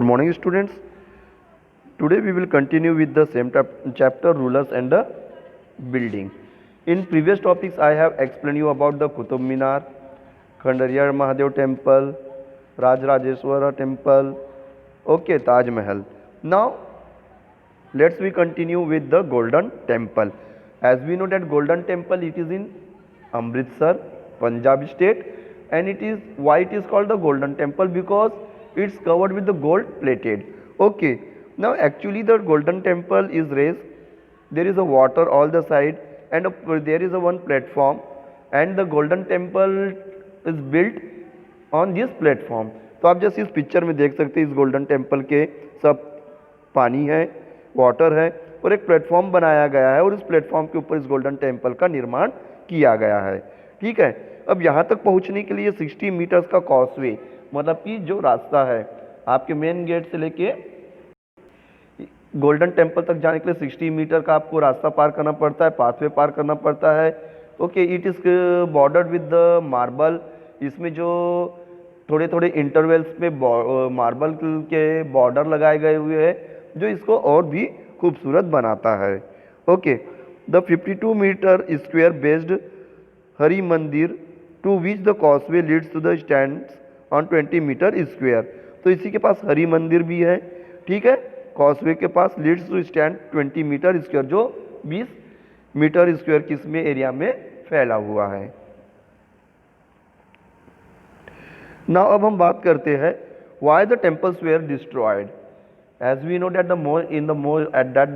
morning, students. Today we will continue with the same chapter, rulers and the building. In previous topics, I have explained you about the Qutub Minar, Khandariyar Mahadev Temple, Rajrajeshwara Temple, okay, Taj Mahal. Now, let's we continue with the Golden Temple. As we know that Golden Temple, it is in Amritsar, Punjab state, and it is why it is called the Golden Temple, because it's covered with the gold plated. Okay, now actually the Golden Temple is raised, there is a water all the side, and there is a one platform, and the Golden Temple is built on this platform. तो आप जैसे इस picture में देख सकते हैं, इस golden temple के सब पानी है, वाटर है, और एक प्लेटफॉर्म बनाया गया है, और इस प्लेटफॉर्म के ऊपर इस गोल्डन टेम्पल का निर्माण किया गया है. ठीक है. अब यहाँ तक पहुँचने के लिए 60 मीटर्स का कॉसवे, मतलब कि जो रास्ता है आपके मेन गेट से लेके गोल्डन टेम्पल तक जाने के लिए 60 मीटर का आपको रास्ता पार करना पड़ता है, पाथवे पार करना पड़ता है. Okay, it is bordered with the marble. इसमें जो थोड़े थोड़े इंटरवल्स में मार्बल के बॉर्डर लगाए गए हुए हैं, जो इसको और भी खूबसूरत बनाता है. Okay, the 52 metre square based Hari Mandir to which the causeway leads to the stands on 20 metre square. तो इसी के पास हरि मंदिर भी है. ठीक है, कॉसवे के पास leads to stand 20 metre square, जो 20 मीटर स्क्वायर किसमें एरिया में फैला हुआ है. नाउ अब हम बात करते हैं why the temples were destroyed. As we know that the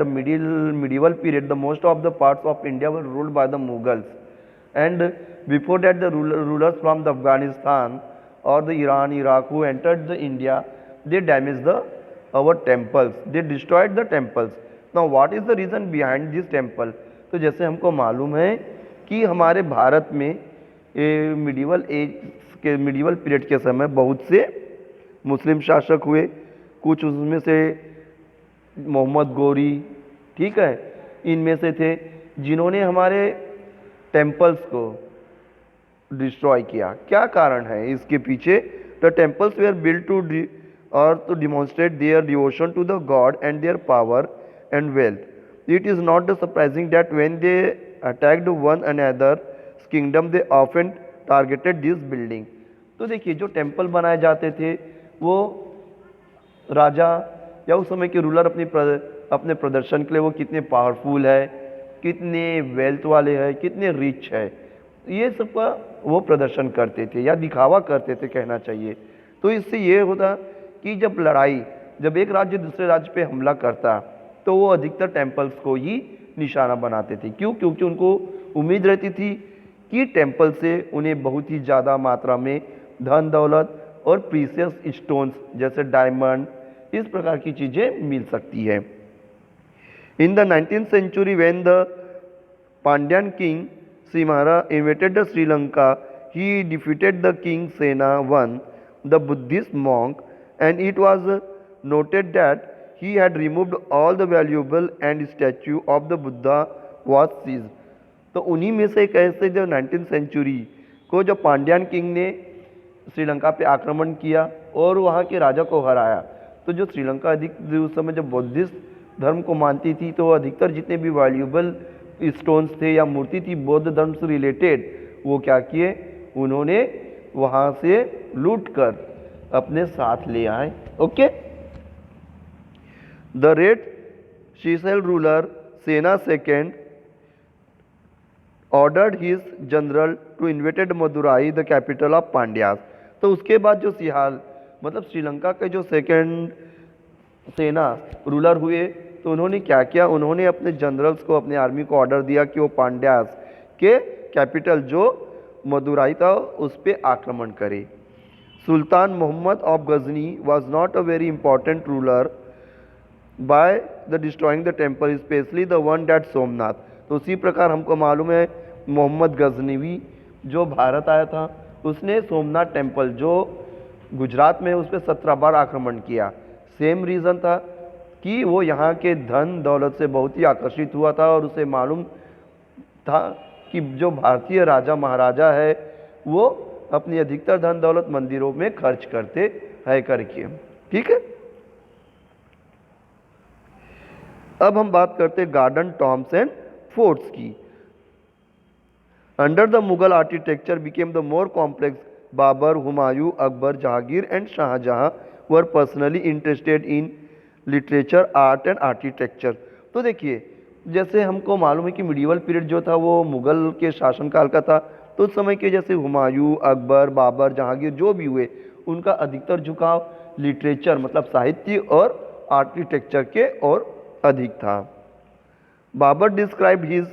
medieval period, the most of the parts of India were ruled by the Mughals, and before that the rulers from the Afghanistan or the Iran, Iraq who entered the India, they damaged our temples, they destroyed the temples. Now what is the reason behind this temple? तो जैसे हमको मालूम है कि हमारे भारत में medieval period के समय बहुत से मुस्लिम शासक हुए. कुछ उसमें से मोहम्मद गोरी, ठीक है, इनमें से थे जिन्होंने हमारे टेम्पल्स को डिस्ट्रॉय किया. क्या कारण है इसके पीछे? The temples were built to demonstrate their devotion to the god and their power and wealth. It is not the surprising that when they attacked one another kingdom they often targeted this building. तो देखिए, जो temple बनाए जाते थे वो राजा या उस समय के रूलर अपने प्रदर्शन के लिए वो कितने पावरफुल है, कितने वेल्थ वाले हैं, कितने रिच है, ये सब का वो प्रदर्शन करते थे या दिखावा करते थे कहना चाहिए. तो इससे ये होता कि जब एक राज्य दूसरे राज्य पे हमला करता तो वो अधिकतर टेम्पल्स को ही निशाना बनाते थे. क्यों? क्योंकि उनको उम्मीद रहती थी कि टेम्पल से उन्हें बहुत ही ज़्यादा मात्रा में धन दौलत और प्रीशियस स्टोन्स जैसे डायमंड, इस प्रकार की चीज़ें मिल सकती है. In the 19th century when the Pandyan king Simhara invaded the Sri Lanka, he defeated the king Sena I, the Buddhist monk, and it was noted that he had removed all the valuable and statue of the Buddha was seized. तो उन्हीं में से एक ऐसे जो 19th century को जो Pandian king ने श्रीलंका पे आक्रमण किया और वहाँ के राजा को हराया, तो जो श्रीलंका उस समय जब बौद्धिस्ट धर्म को मानती थी, तो अधिकतर जितने भी वैल्यूएबल स्टोन्स थे या मूर्ति थी बौद्ध धर्म से रिलेटेड, वो क्या किए, उन्होंने वहाँ से लूट कर अपने साथ ले आए. ओके, द रेड शीशल ruler Sena second ordered his general to invaded Madurai the capital of Pandyas. तो उसके बाद जो सिहाल मतलब श्रीलंका के जो सेकेंड सेना रूलर हुए, तो उन्होंने क्या किया, उन्होंने अपने जनरल्स को, अपने आर्मी को ऑर्डर दिया कि वो पांड्यास के कैपिटल जो मदुराई था उस पर आक्रमण करे. Sultan Mohammad of Ghazni was not a very important ruler by the destroying the temple, specially the one that Somnath. तो उसी प्रकार हमको मालूम है मोहम्मद गजनवी जो भारत आया था, उसने सोमनाथ टेम्पल जो गुजरात में उस पर 17 बार आक्रमण किया. सेम रीज़न था कि वो यहाँ के धन दौलत से बहुत ही आकर्षित हुआ था और उसे मालूम था कि जो भारतीय राजा महाराजा है वो अपनी अधिकतर धन दौलत मंदिरों में खर्च करते है करके. ठीक है. अब हम बात करते हैं गार्डन, टॉम्ब्स एंड फोर्ट्स की। Under the Mughal architecture became the more complex. Babur, Humayun, Akbar, Jahangir and Shah Jahan were personally interested in literature, art and architecture. तो देखिए, जैसे हमको मालूम है कि मिडिवल पीरियड जो था वो मुगल के शासनकाल का था, तो उस समय के जैसे हुमायूं, अकबर, बाबर, जहांगीर जो भी हुए, उनका अधिकतर झुकाव लिटरेचर मतलब साहित्य और आर्किटेक्चर के ओर अधिक था। Babar described his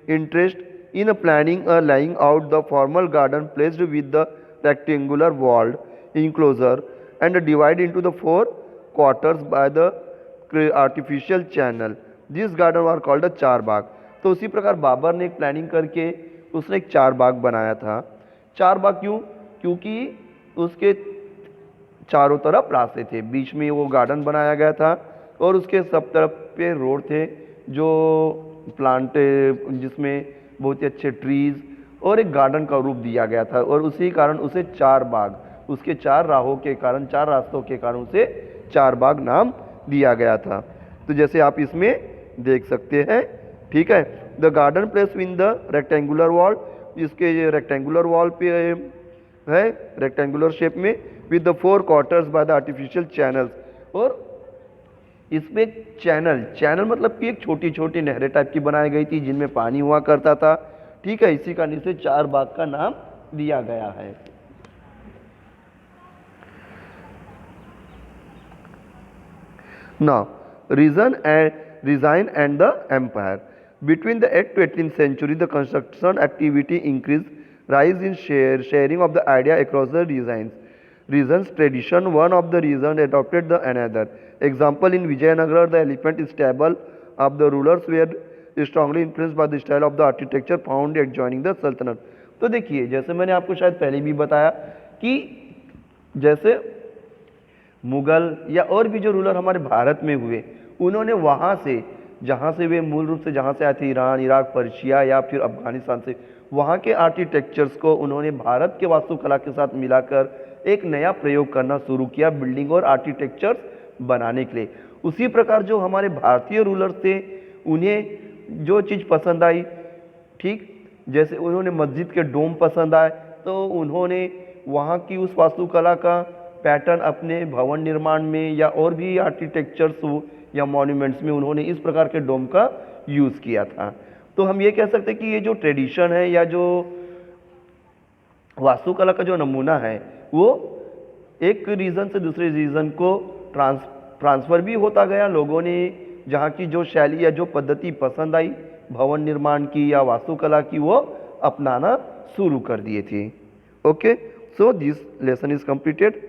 interest in planning a laying out the formal garden placed with the rectangular walled enclosure and divided into the four quarters by the artificial channel. This garden was called a चार बाग। तो उसी प्रकार बाबर ने एक planning करके उसने एक चार बाग बनाया था। चार बाग क्यों? क्योंकि उसके चारों तरफ रास्ते थे, बीच में वो गार्डन बनाया गया था और उसके सब तरफ पे रोड थे जो प्लांट जिसमें बहुत ही अच्छे ट्रीज और एक गार्डन का रूप दिया गया था, और उसी कारण उसे चार बाग, उसके चार राहों के कारण, चार रास्तों के कारण उसे चार बाग नाम दिया गया था। तो जैसे आप इसमें देख सकते हैं, ठीक है। The garden place in the rectangular wall, इसके रेक्टेंगुलर वॉल पे है, रेक्टेंगुलर शेप में, with the four quarters by the artificial channels. और इसमें चैनल, चैनल मतलब कि एक छोटी छोटी नहरें टाइप की बनाई गई थी जिनमें पानी हुआ करता था, ठीक है। इसी कारण इसे चार बाग का नाम दिया गया है। Now region and the empire. Between the 8th to 18th century the construction activity increased, rise in sharing of the idea across the regions tradition, one of the regions adopted the another. Example, in Vijayanagara the elephant stable of the rulers were strongly influenced by the style of the architecture found adjoining the sultanate. तो देखिए, जैसे मैंने आपको शायद पहले भी बताया कि जैसे मुगल या और भी जो रूलर हमारे भारत में हुए, उन्होंने वहाँ से, जहाँ से वे मूल रूप से जहाँ से आए थे, ईरान, इराक, पर्शिया या फिर अफगानिस्तान से, वहाँ के आर्किटेक्चर्स को उन्होंने भारत के वास्तुकला के साथ मिलाकर एक नया प्रयोग करना शुरू किया बिल्डिंग और आर्किटेक्चर्स बनाने के लिए। उसी प्रकार जो हमारे भारतीय रूलर्स थे, उन्हें जो चीज़ पसंद आई, ठीक, जैसे उन्होंने मस्जिद के डोम पसंद आए, तो उन्होंने वहाँ की उस वास्तुकला का पैटर्न अपने भवन निर्माण में या और भी आर्किटेक्चर्स या मॉन्यूमेंट्स में उन्होंने इस प्रकार के डोम का यूज़ किया था। तो हम ये कह सकते हैं कि ये जो ट्रेडिशन है या जो वास्तुकला का जो नमूना है, वो एक रीजन से दूसरे रीजन को ट्रांसफ़र भी होता गया। लोगों ने जहाँ की जो शैली या जो पद्धति पसंद आई भवन निर्माण की या वास्तुकला की, वो अपनाना शुरू कर दिए थे। Okay, so this lesson is completed.